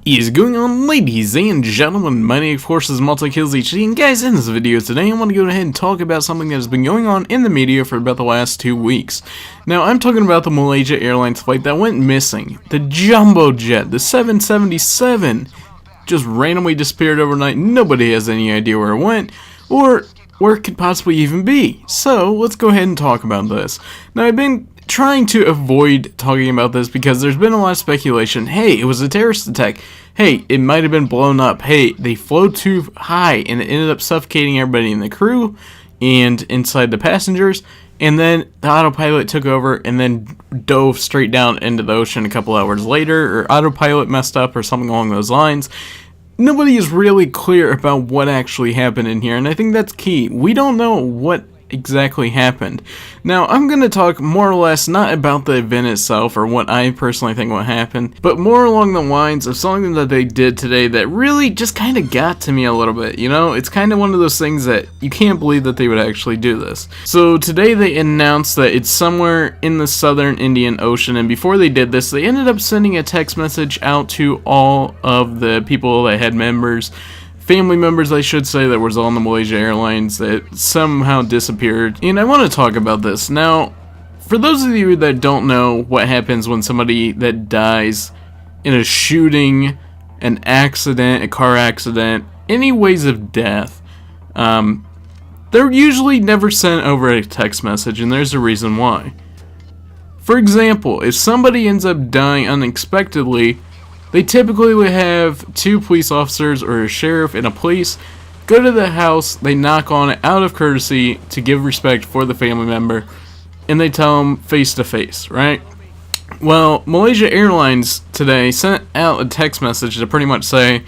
Is going on, ladies and gentlemen? My name, of course, is MultiKillsHD, and guys, in this video today, I want to go ahead and talk about something that has been going on in the media for about the last 2 weeks. Now, I'm talking about the Malaysia Airlines flight that went missing. The jumbo jet, the 777, just randomly disappeared overnight. Nobody has any idea where it went, or where it could possibly even be. So, let's go ahead and talk about this. Now, I've been trying to avoid talking about this because there's been a lot of speculation. Hey, it was a terrorist attack. Hey, it might have been blown up. Hey, they flew too high and it ended up suffocating everybody in the crew and inside the passengers. And then the autopilot took over and then dove straight down into the ocean a couple hours later, or autopilot messed up or something along those lines. Nobody is really clear about what actually happened in here, and I think that's key. We don't know what exactly happened. Now, I'm going to talk more or less not about the event itself or what I personally think what happened, but more along the lines of something that they did today that really just kind of got to me a little bit. You know, it's kind of one of those things that you can't believe that they would actually do this. So today they announced that it's somewhere in the southern Indian Ocean, and before they did this, they ended up sending a text message out to all of the people that had family members, I should say, that was on the Malaysia Airlines that somehow disappeared. And I want to talk about this. Now, for those of you that don't know what happens when somebody that dies in a shooting, an accident, a car accident, any ways of death, they're usually never sent over a text message, and there's a reason why. For example, if somebody ends up dying unexpectedly, they typically would have 2 police officers or a sheriff and a police go to the house, they knock on it out of courtesy to give respect for the family member, and they tell them face to face, right? Well, Malaysia Airlines today sent out a text message to pretty much say,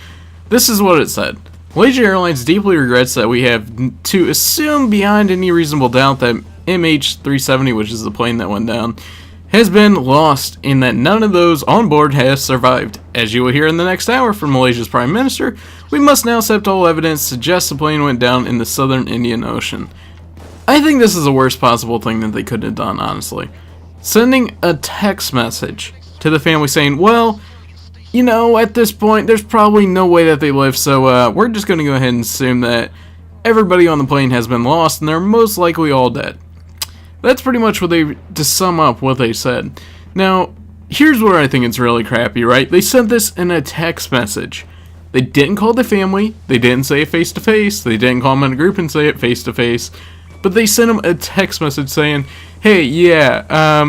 this is what it said. Malaysia Airlines deeply regrets that we have to assume beyond any reasonable doubt that MH370, which is the plane that went down, has been lost, in that none of those on board have survived. As you will hear in the next hour from Malaysia's Prime Minister, we must now accept all evidence suggests the plane went down in the southern Indian Ocean. I think this is the worst possible thing that they could have done, honestly. Sending a text message to the family saying, well, you know, at this point, there's probably no way that they live, so we're just going to go ahead and assume that everybody on the plane has been lost, and they're most likely all dead. That's pretty much what to sum up what they said. Now, here's where I think it's really crappy, right? They sent this in a text message. They didn't call the family, they didn't say it face to face, they didn't call them in a group and say it face to face, but they sent them a text message saying, hey, yeah,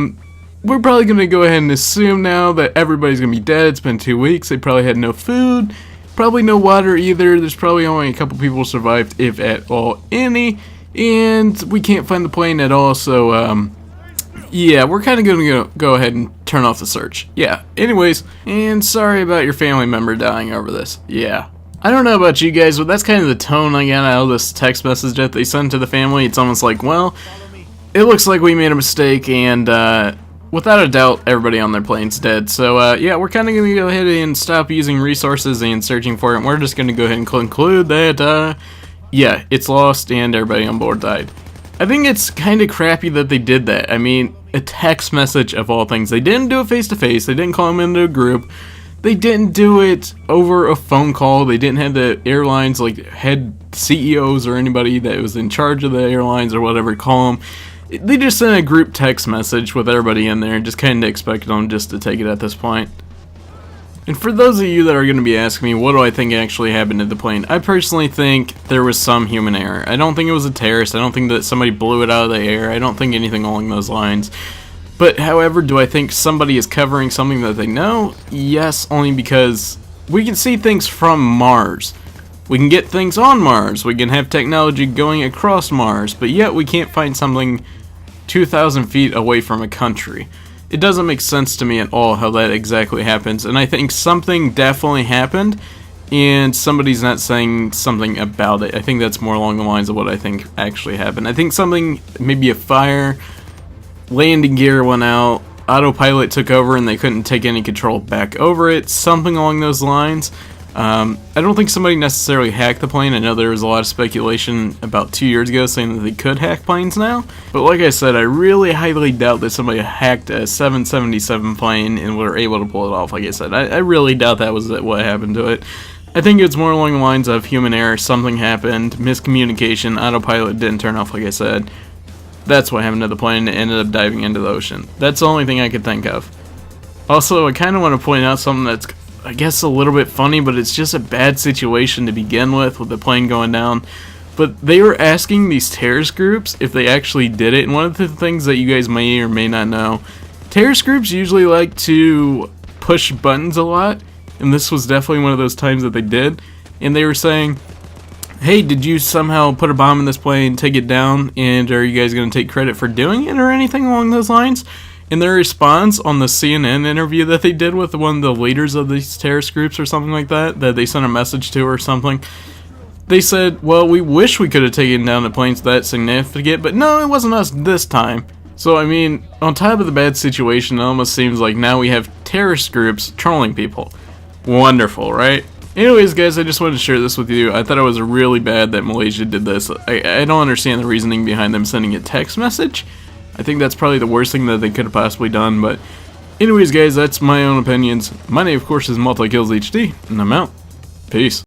we're probably going to go ahead and assume now that everybody's going to be dead. It's been 2 weeks, they probably had no food, probably no water either, there's probably only a couple people survived, if at all any, and we can't find the plane at all, so, yeah, we're kind of going to go ahead and turn off the search. Yeah, anyways, and sorry about your family member dying over this. Yeah. I don't know about you guys, but that's kind of the tone I got out of this text message that they sent to the family. It's almost like, well, it looks like we made a mistake, and, without a doubt, everybody on their plane's dead. So, yeah, we're kind of going to go ahead and stop using resources and searching for it, and we're just going to go ahead and conclude that, yeah, it's lost and everybody on board died. I think it's kind of crappy that they did that. I mean, a text message of all things. They didn't do it face to face. They didn't call them into a group. They didn't do it over a phone call. They didn't have the airlines, like, head CEOs or anybody that was in charge of the airlines or whatever call them. They just sent a group text message with everybody in there and just kind of expected them just to take it at this point. And for those of you that are going to be asking me, what do I think actually happened to the plane? I personally think there was some human error. I don't think it was a terrorist. I don't think that somebody blew it out of the air. I don't think anything along those lines. But, however, do I think somebody is covering something that they know? Yes, only because we can see things from Mars. We can get things on Mars. We can have technology going across Mars. But yet we can't find something 2,000 feet away from a country. It doesn't make sense to me at all how that exactly happens, and I think something definitely happened, and somebody's not saying something about it. I think that's more along the lines of what I think actually happened. I think something, maybe a fire, landing gear went out, autopilot took over and they couldn't take any control back over it, something along those lines. I don't think somebody necessarily hacked the plane. I know there was a lot of speculation about 2 years ago saying that they could hack planes now. But like I said, I really highly doubt that somebody hacked a 777 plane and were able to pull it off. Like I said, I really doubt that was what happened to it. I think it's more along the lines of human error, something happened, miscommunication, autopilot didn't turn off like I said. That's what happened to the plane, it ended up diving into the ocean. That's the only thing I could think of. Also, I kind of want to point out something that's, I guess, a little bit funny, but it's just a bad situation to begin with the plane going down. But they were asking these terrorist groups if they actually did it, and one of the things that you guys may or may not know, terrorist groups usually like to push buttons a lot, and this was definitely one of those times that they did, and they were saying, hey, did you somehow put a bomb in this plane, take it down, and are you guys going to take credit for doing it or anything along those lines? In their response on the CNN interview that they did with one of the leaders of these terrorist groups or something like that they sent a message to or something, they said, well, we wish we could have taken down the planes that significant, but no, it wasn't us this time. So, I mean, on top of the bad situation, it almost seems like now we have terrorist groups trolling people. Wonderful, right? Anyways, guys, I just wanted to share this with you. I thought it was really bad that Malaysia did this. I don't understand the reasoning behind them sending a text message. I think that's probably the worst thing that they could have possibly done, but anyways, guys, that's my own opinions. My name, of course, is MultiKillsHD, and I'm out. Peace.